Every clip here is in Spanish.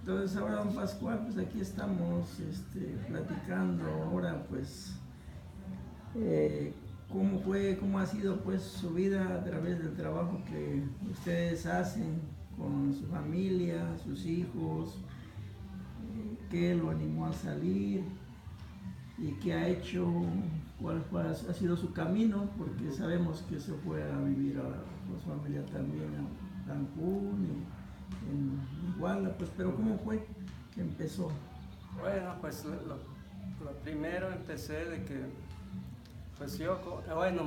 Entonces ahora, don Pascual, pues aquí estamos platicando ahora, pues, cómo fue, cómo ha sido pues su vida a través del trabajo que ustedes hacen con su familia, sus hijos, qué lo animó a salir y qué ha hecho, ha sido su camino, porque sabemos que se fue a vivir con su familia también a Cancún y en Iguala, pues, pero ¿cómo fue que empezó? Bueno, pues lo primero empecé de que, pues yo, bueno,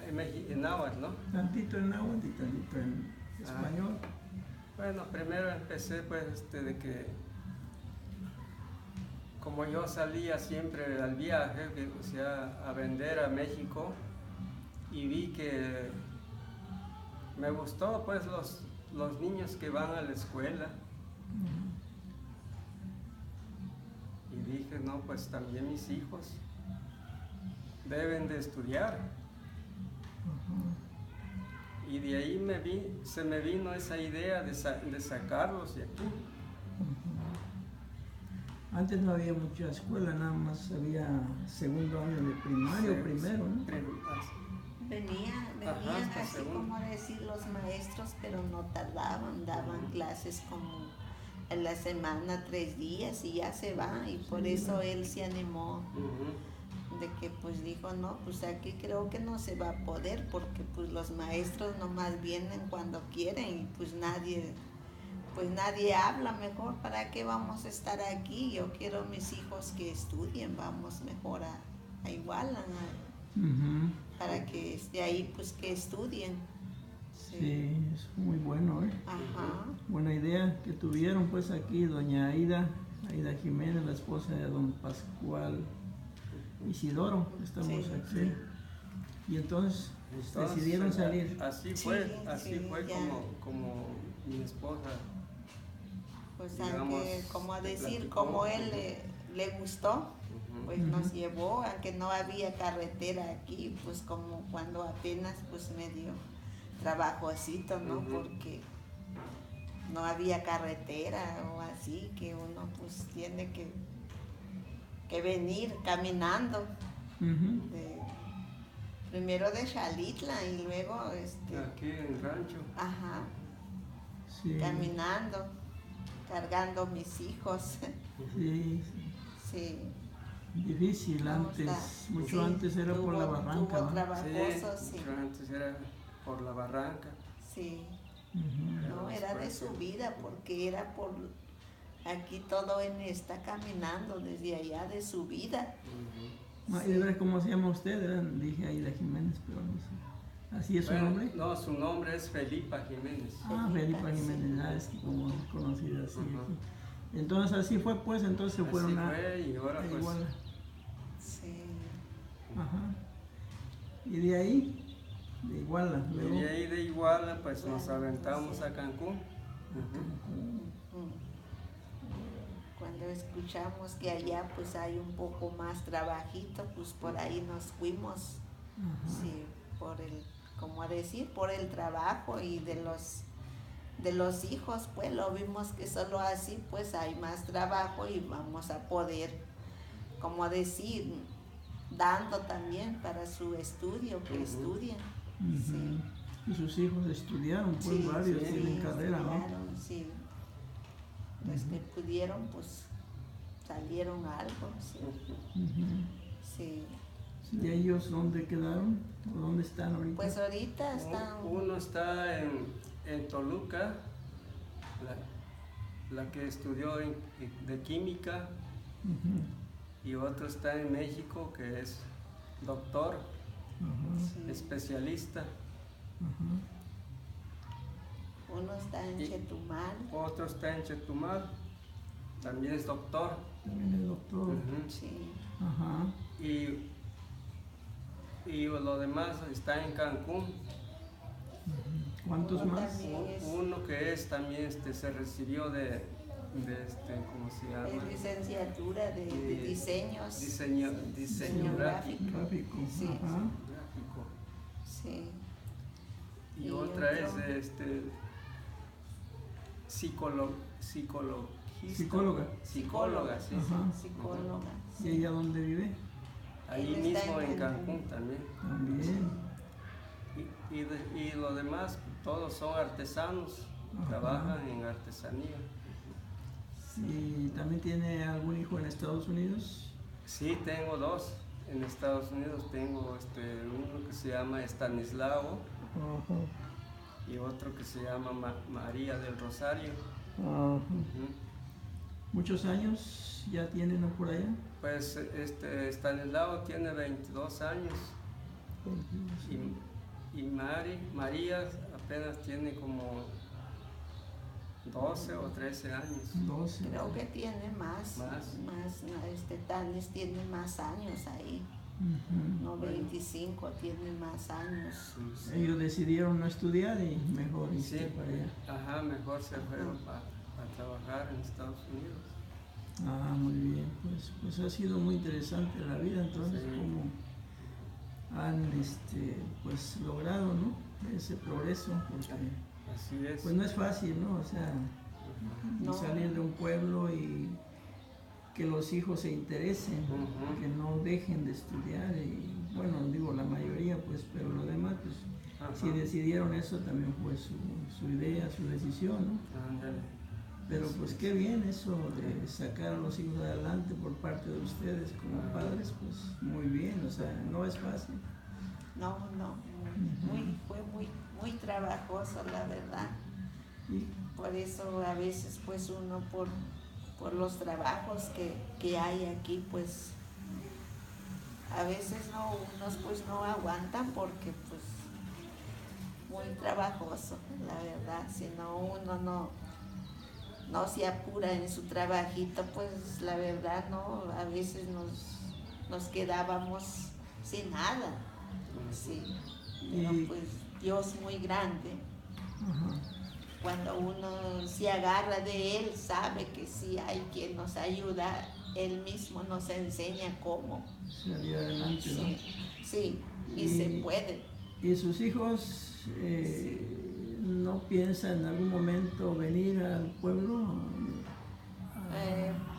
en náhuatl, ¿no? Tantito en náhuatl y tantito en español. Bueno, primero empecé pues de que, como yo salía siempre al viaje, o sea, a vender a México, y vi que me gustó pues los niños que van a la escuela. Y dije, no, pues también mis hijos deben de estudiar. Y de ahí se me vino esa idea de sacarlos de aquí. Antes no había mucha escuela, nada más había segundo año de primaria o primero, ¿no? Venían así segundo. Como decir los maestros, pero no tardaban, daban clases como en la semana 3 días y ya se va, y por eso él se animó, de que pues dijo, no, pues aquí creo que no se va a poder, porque pues los maestros nomás vienen cuando quieren y pues nadie habla. Mejor, ¿para qué vamos a estar aquí? Yo quiero mis hijos que estudien, vamos mejor a Iguala, para que de ahí pues que estudien. Sí, es muy bueno, ¿eh? Ajá. Buena idea que tuvieron pues aquí doña Aida Jiménez, la esposa de don Pascual Isidoro, estamos aquí. Y entonces decidieron salir. Así fue como mi esposa. Pues aunque, como él le gustó, pues nos llevó, aunque no había carretera aquí, pues como cuando apenas pues me dio trabajosito, ¿no? Porque no había carretera o así, que uno pues tiene que venir caminando, primero de Xalitla y luego aquí en el rancho. Ajá. Sí. Caminando, cargando mis hijos. Sí. Sí. Difícil antes, mucho antes era por la barranca, ¿no? Sí, mucho antes era por la barranca. Sí. No, era de su vida, porque era por aquí todo está caminando desde allá de su vida. Y de ver cómo se llama usted, dije Aida Jiménez, pero no sé. ¿Así es su nombre? No, su nombre es Felipa Jiménez. Felipa Jiménez, es que como conocida así. Entonces así fue, pues, entonces se fueron y ahora pues Iguala. Sí. Ajá. Y de ahí, de Iguala. Luego, y de ahí de Iguala, pues nos aventamos a Cancún. Cuando escuchamos que allá pues hay un poco más trabajito, pues por ahí nos fuimos. Sí, por el trabajo y de los hijos, pues lo vimos que solo así pues hay más trabajo y vamos a poder, dando también para su estudio, que estudien. Sí. Y sus hijos estudiaron, pues varios tienen carrera, ¿no? Sí. Los que pudieron, pues salieron algo. Sí. ¿Y ellos dónde quedaron? ¿O dónde están ahorita? Pues ahorita están... Uno está en Toluca, la que estudió de química, y otro está en México, que es doctor, especialista. Uno está en Chetumal. Otro está en Chetumal, también es doctor. También es doctor. Sí. Y lo demás está en Cancún. ¿Cuántos más? Uno que también se recibió de ¿cómo se llama? Es licenciatura de diseños. Diseño gráfico. Sí. Gráfico. Sí. Y otra es psicologista. Psicóloga. Psicóloga, sí. Ajá. Psicóloga. ¿Y ella dónde vive? Ahí Él está mismo en en Cancún también. También. Y lo demás, todos son artesanos, Ajá. trabajan en artesanía. Sí, ¿también tiene algún hijo en Estados Unidos? Sí, tengo dos. En Estados Unidos tengo uno que se llama Estanislao Ajá. y otro que se llama María del Rosario. Ajá. Ujú. ¿Muchos años ya tienen por allá? Pues Estanislao tiene 22 años y María apenas tiene como 12 o 13 años. 12. Creo que tiene más. Tanis tiene más años ahí. Ujú. No, 25, tiene más años. Sí. Ellos decidieron no estudiar y mejor Sí, irse para allá. ajá, mejor se fueron a trabajar en Estados Unidos. Ah, muy bien, pues ha sido muy interesante la vida, entonces, Sí. como han pues logrado, ¿no? Ese progreso, porque Así es. pues no es fácil, ¿no? O sea, No. salir de un pueblo y que los hijos se interesen, Ujú. que no dejen de estudiar y bueno, digo la mayoría, pues, pero los demás, pues, Ajá. si decidieron eso también fue su idea, su decisión, ¿no? Ándale. Pero pues qué bien eso de sacar a los hijos adelante por parte de ustedes como padres, pues muy bien, o sea, no es fácil. No, fue muy trabajoso, la verdad. Y Por eso a veces pues uno por los trabajos que hay aquí, pues a veces unos pues no aguantan porque pues muy trabajoso, la verdad. Si no uno no se apura en su trabajito, pues la verdad a veces nos quedábamos sin nada. Sí, pero Y- pues Dios muy grande. ajá, Cuando uno se agarra de Él, sabe que sí hay quien nos ayuda, Él mismo nos enseña cómo. salir adelante, ¿no? Sí, y Y- se puede. ¿Y sus hijos no piensan en algún momento venir al pueblo?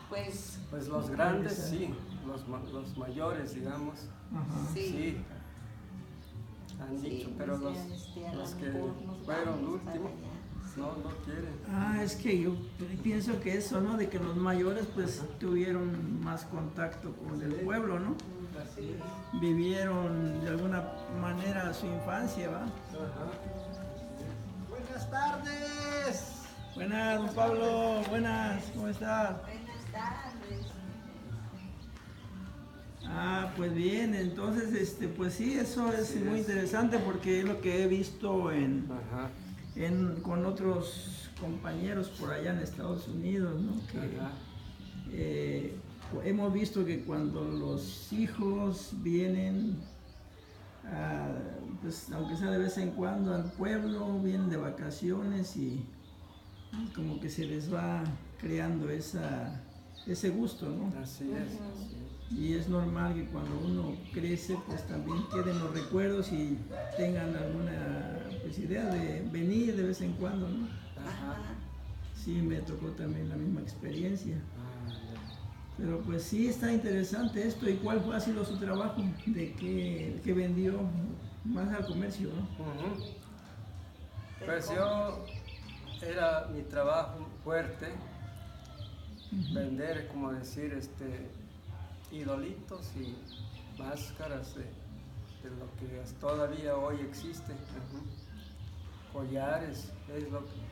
Pues Pues los grandes sí, los mayores, digamos, Ajá. sí. sí, han Sí, dicho, pero o sea, a los lo que mejor nos fueron vamos últimos para allá. no quieren. Ah, es que yo pienso que eso, ¿no? De que los mayores pues tuvieron más contacto con el pueblo, ¿no? Así es. Vivieron de alguna manera su infancia, ¿va? Buenas tardes. Buenas, don Pablo, buenas, ¿cómo estás? Buenas tardes. Ah, pues bien, entonces, pues sí, eso es Sí, muy es. interesante porque es lo que he visto Ajá. con otros compañeros por allá en Estados Unidos, ¿no? Que, Ajá. hemos visto que cuando los hijos vienen, pues aunque sea de vez en cuando al pueblo, vienen de vacaciones y como que se les va creando ese gusto, ¿no? Así es. Así es. Y es normal que cuando uno crece, pues también queden los recuerdos y tengan alguna pues, idea de venir de vez en cuando, ¿no? Ajá. Sí, me tocó también la misma experiencia. Ah, ya. Pero pues sí, está interesante esto. ¿Y cuál ha sido su trabajo? ¿De qué vendió más al comercio, no? Ujú. Pues yo era mi trabajo fuerte, vender, como decir, idolitos y máscaras de lo que todavía hoy existe. Ujú. Collares, es lo que...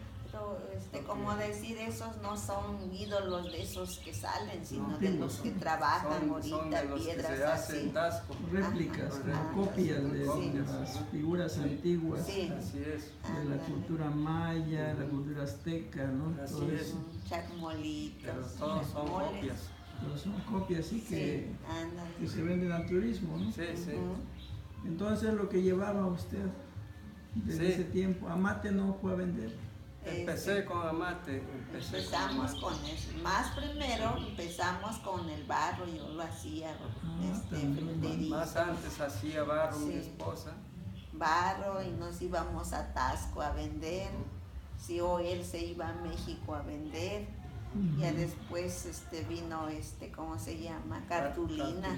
Pero, como decir, esos no son ídolos de esos que salen, sino No, de los que trabajan son ahorita, de los que piedras se hacen así. tasco. Réplicas, Ajá, como ajá, copias de sí. las figuras antiguas, Sí. Así es. de la Ándale. cultura maya, la cultura azteca, ¿no? Así Todo es. eso. Chacmolitos, Pero todos son chamoles. copias. Pero son copias, sí, Sí, que ándale. se venden al turismo, ¿no? Sí, sí. Ujú. Entonces lo que llevaba usted desde Sí. ese tiempo, Amate no fue a vender. Empecé con Amate. Empezamos con eso. Más primero empezamos con el barro, yo lo hacía, también. fronterizo. Más antes hacía barro mi Sí. esposa. Barro y nos íbamos a Tasco a vender. sí, o él se iba a México a vender. Ya después vino ¿cómo se llama? Cartulina.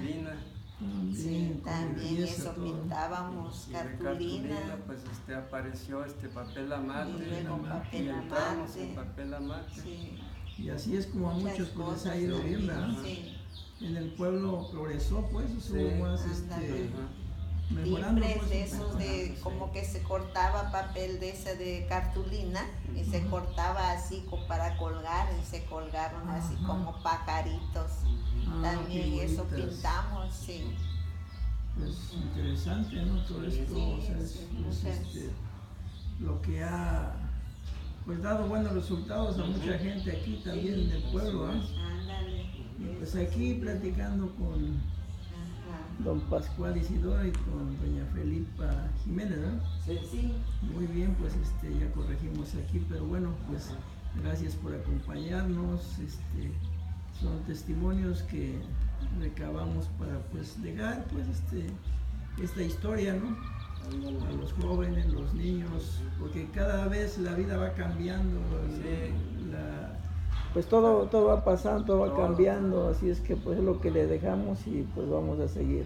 Sí, también eso todo. Pintábamos cartulina. Pues apareció papel amate. Y luego papel amate. Papel amate. Sí. Y así es como a muchos pues les ha ido bien, ¿verdad? Sí. En el pueblo progresó, pues, estuvo más mejorando. Timbres pues, de esos de como que se cortaba papel de ese de cartulina y se cortaba así para colgar y se colgaron así como pajaritos. También eso pintamos, sí. Pues interesante, ¿no? Todo esto, Sí, o sea, es lo que ha pues dado buenos resultados a mucha gente aquí también en el pueblo, ¿eh? Ándale. Y pues aquí platicando con don Pascual Isidoro y con doña Felipa Jiménez, ¿no? Sí. Muy bien, pues ya corregimos aquí, pero bueno, pues gracias por acompañarnos, son testimonios que recabamos para pues dejar pues esta historia, ¿no? A los jóvenes, los niños, porque cada vez la vida va cambiando, pues todo va pasando, todo va cambiando, así es que pues es lo que le dejamos y pues vamos a seguir.